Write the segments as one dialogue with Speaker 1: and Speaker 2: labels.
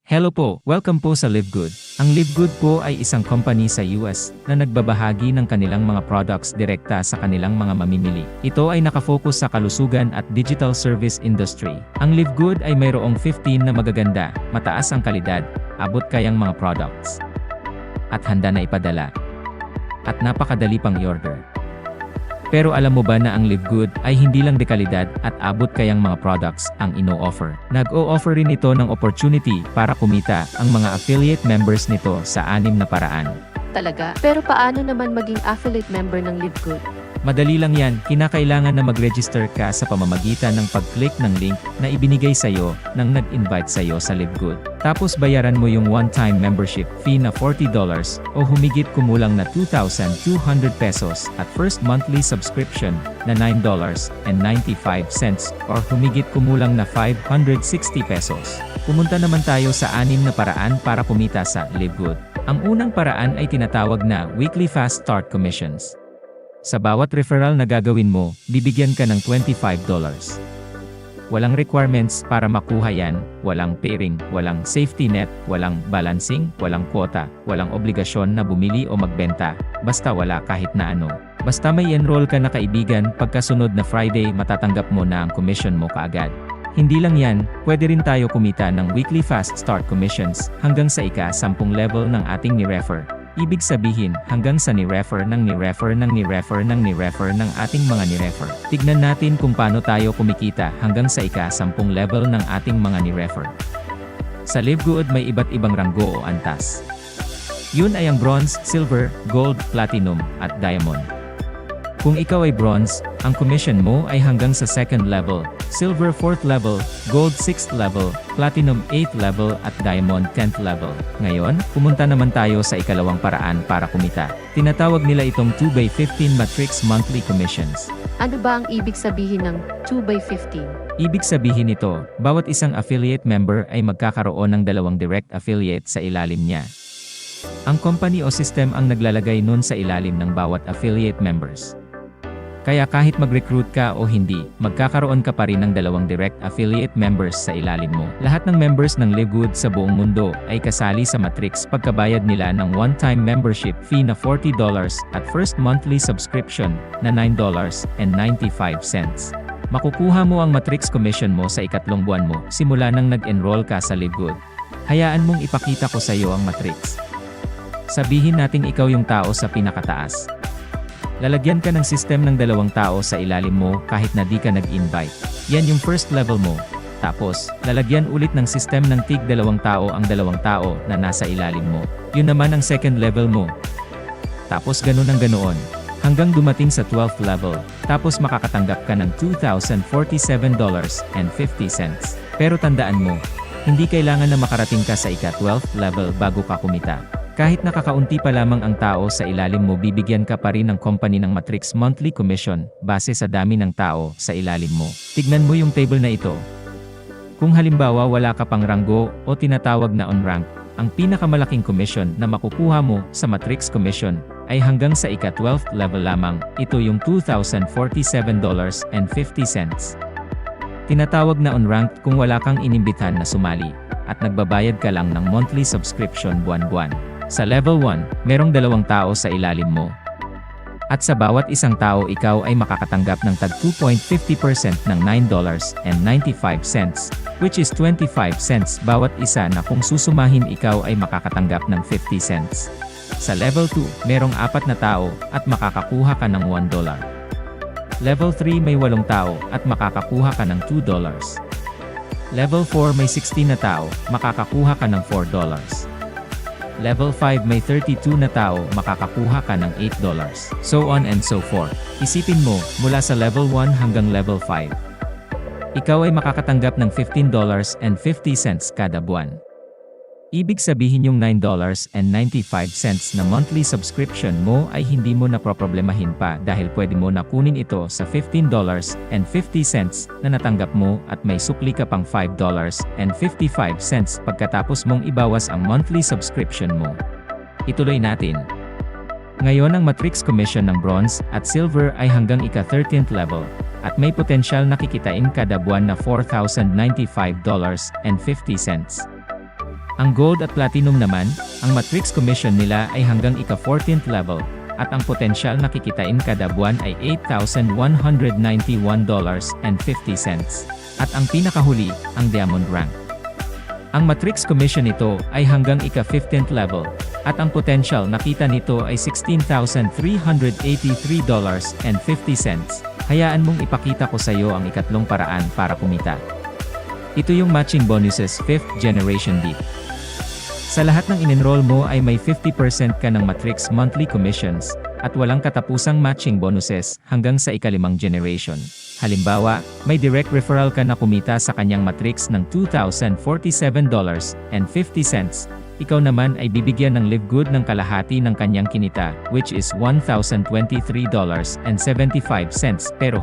Speaker 1: Hello po, welcome po sa LiveGood. Ang LiveGood po ay isang company sa US na nagbabahagi ng kanilang mga products direkta sa kanilang mga mamimili. Ito ay nakafocus sa kalusugan at digital service industry. Ang LiveGood ay mayroong 15 na magaganda, mataas ang kalidad, abot kayang mga products. At handa na ipadala. At napakadali pang i-order. Pero alam mo ba na ang LiveGood ay hindi lang dekalidad at abot kayang mga products ang ino-offer. Nag-o-offer rin ito ng opportunity para kumita ang mga affiliate members nito sa 6 na paraan.
Speaker 2: Talaga? Pero paano naman maging affiliate member ng LiveGood?
Speaker 1: Madali lang yan, kinakailangan na mag-register ka sa pamamagitan ng pag-click ng link na ibinigay sa'yo ng nag-invite sa'yo sa LiveGood. Tapos bayaran mo yung one-time membership fee na $40 o humigit kumulang na 2,200 pesos at first monthly subscription na $9.95 or humigit kumulang na 560 pesos. Pumunta naman tayo sa 6 na paraan para kumita sa LiveGood. Ang unang paraan ay tinatawag na Weekly Fast Start Commissions. Sa bawat referral na gagawin mo, bibigyan ka ng $25. Walang requirements para makuha yan, walang pairing, walang safety net, walang balancing, walang quota, walang obligasyon na bumili o magbenta, basta wala kahit na ano. Basta may enroll ka na kaibigan, pagkasunod na Friday matatanggap mo na ang commission mo kaagad. Hindi lang yan, pwede rin tayo kumita ng Weekly Fast Start Commissions hanggang sa ika-10 level ng ating ni-refer. Ibig sabihin, hanggang sa ni-refer ng ni-refer ng ni-refer ng ni-refer ng ating mga ni-refer. Tignan natin kung paano tayo kumikita hanggang sa ika-10 level ng ating mga ni-refer. Sa LiveGood may iba't ibang ranggo o antas. Yun ay ang bronze, silver, gold, platinum, at diamond. Kung ikaw ay bronze, ang commission mo ay hanggang sa 2nd level, silver 4th level, gold 6th level, platinum 8th level at diamond 10th level. Ngayon, pumunta naman tayo sa ikalawang paraan para kumita. Tinatawag nila itong 2x15 matrix monthly commissions.
Speaker 2: Ano ba ang ibig sabihin ng 2x15?
Speaker 1: Ibig sabihin nito, bawat isang affiliate member ay magkakaroon ng 2 direct affiliate sa ilalim niya. Ang company o system ang naglalagay nun sa ilalim ng bawat affiliate members. Kaya kahit mag-recruit ka o hindi, magkakaroon ka pa rin ng 2 direct affiliate members sa ilalim mo. Lahat ng members ng LiveGood sa buong mundo ay kasali sa matrix pagkabayad nila ng one-time membership fee na $40 at first monthly subscription na $9.95. Makukuha mo ang matrix commission mo sa ikatlong buwan mo simula nang nag-enroll ka sa LiveGood. Hayaan mong ipakita ko sa iyo ang matrix. Sabihin nating ikaw yung tao sa pinakataas. Lalagyan ka ng system ng 2 tao sa ilalim mo kahit na di ka nag-invite. Yan yung first level mo. Tapos, lalagyan ulit ng system ng tig 2 tao ang 2 tao na nasa ilalim mo. Yun naman ang second level mo. Tapos ganun ang ganoon. Hanggang dumating sa 12th level. Tapos makakatanggap ka ng $2,047.50. Pero tandaan mo, hindi kailangan na makarating ka sa ika-12th level bago ka kumita. Kahit nakakaunti pa lamang ang tao sa ilalim mo, bibigyan ka pa rin ng company ng matrix monthly commission base sa dami ng tao sa ilalim mo. Tignan mo yung table na ito. Kung halimbawa wala ka pang ranggo o tinatawag na on-rank, ang pinakamalaking commission na makukuha mo sa matrix commission ay hanggang sa ika-12th level lamang. Ito yung $2,047.50. Tinatawag na on-ranked kung wala kang inimbitahan na sumali at nagbabayad ka lang ng monthly subscription buwan-buwan. Sa level 1, merong 2 tao sa ilalim mo. At sa bawat isang tao ikaw ay makakatanggap ng tag 2.50% ng $9.95, which is 25 cents bawat isa na kung susumahin ikaw ay makakatanggap ng 50 cents. Sa level 2, merong 4 na tao at makakakuha ka ng $1. Level 3 may 8 tao at makakakuha ka ng $2. Level 4 may 16 na tao, makakakuha ka ng $4. Level 5 may 32 na tao, makakakuha ka ng $8. So on and so forth. Isipin mo, mula sa level 1 hanggang level 5. Ikaw ay makakatanggap ng $15.50 kada buwan. Ibig sabihin yung $9.95 na monthly subscription mo ay hindi mo na problemahin pa dahil pwede mo na kunin ito sa $15.50 na natanggap mo at may sukli ka pang $5.55 pagkatapos mong ibawas ang monthly subscription mo. Ituloy natin. Ngayon ang matrix commission ng bronze at silver ay hanggang ika-13th level at may potensyal na kikitain kada buwan na $4,095.50. Ang Gold at Platinum naman, ang matrix commission nila ay hanggang ika-14th level, at ang potensyal na kikitain kada buwan ay $8,191.50. At ang pinakahuli, ang Diamond Rank. Ang matrix commission nito ay hanggang ika-15th level, at ang potensyal na kita nito ay $16,383.50. Hayaan mong ipakita ko sa iyo ang ikatlong paraan para kumita. Ito yung matching bonuses 5th generation deep. Sa lahat ng in-enroll mo ay may 50% ka ng matrix monthly commissions, at walang katapusang matching bonuses hanggang sa ika-5 generation. Halimbawa, may direct referral ka na kumita sa kanyang matrix ng $2,047.50. Ikaw naman ay bibigyan ng Live Good ng kalahati ng kanyang kinita, which is $1,023.75. Pero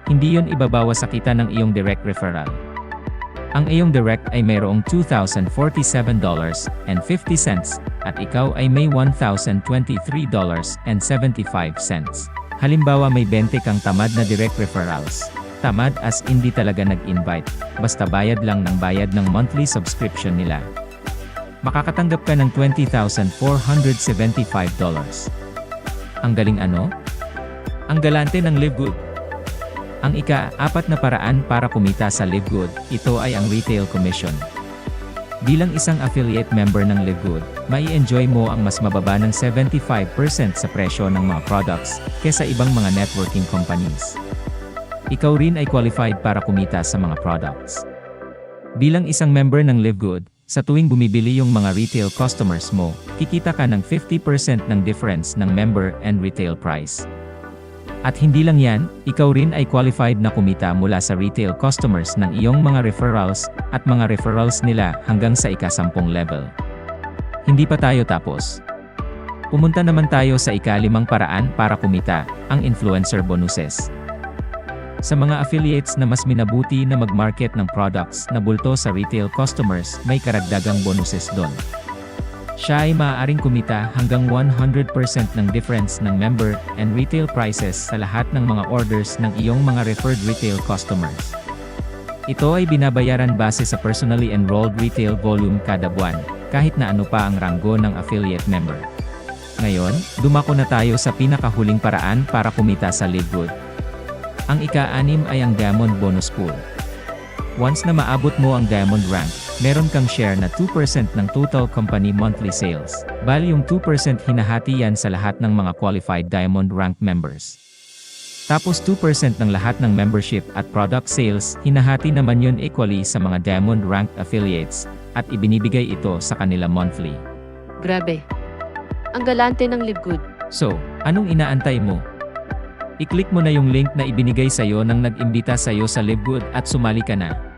Speaker 1: hindi yon ibabawa sa kita ng iyong direct referral. Ang iyong direct ay mayroong $2,047.50 at ikaw ay may $1,023.75. Halimbawa may 20 kang tamad na direct referrals. Tamad as hindi talaga nag-invite, basta bayad lang ng bayad ng monthly subscription nila. Makakatanggap ka ng $20,475. Ang galing ano? Ang galante ng Live Good. Ang ika-4 na paraan para kumita sa Live Good, ito ay ang retail commission. Bilang isang affiliate member ng Live Good, mai-enjoy mo ang mas mababa ng 75% sa presyo ng mga products kesa ibang mga networking companies. Ikaw rin ay qualified para kumita sa mga products. Bilang isang member ng Live Good, sa tuwing bumibili yung mga retail customers mo, kikita ka ng 50% ng difference ng member and retail price. At hindi lang yan, ikaw rin ay qualified na kumita mula sa retail customers ng iyong mga referrals, at mga referrals nila hanggang sa ika-10 level. Hindi pa tayo tapos. Pumunta naman tayo sa ika-5 paraan para kumita, ang influencer bonuses. Sa mga affiliates na mas minabuti na mag-market ng products na bulto sa retail customers, may karagdagang bonuses doon. Siya ay maaaring kumita hanggang 100% ng difference ng member and retail prices sa lahat ng mga orders ng iyong mga referred retail customers. Ito ay binabayaran base sa personally enrolled retail volume kada buwan, kahit na ano pa ang ranggo ng affiliate member. Ngayon, dumako na tayo sa pinakahuling paraan para kumita sa Live Good. Ang ika-6 ay ang Diamond Bonus Pool. Once na maabot mo ang Diamond Rank, meron kang share na 2% ng total company monthly sales. Bali yung 2% hinahati yan sa lahat ng mga qualified Diamond Rank members. Tapos 2% ng lahat ng membership at product sales, hinahati naman yun equally sa mga Diamond Rank affiliates, at ibinibigay ito sa kanila monthly.
Speaker 2: Grabe. Ang galante ng Live Good.
Speaker 1: So, anong inaantay mo? I-click mo na yung link na ibinigay sa'yo ng nag-imbita sa'yo sa Live Good at sumali ka na.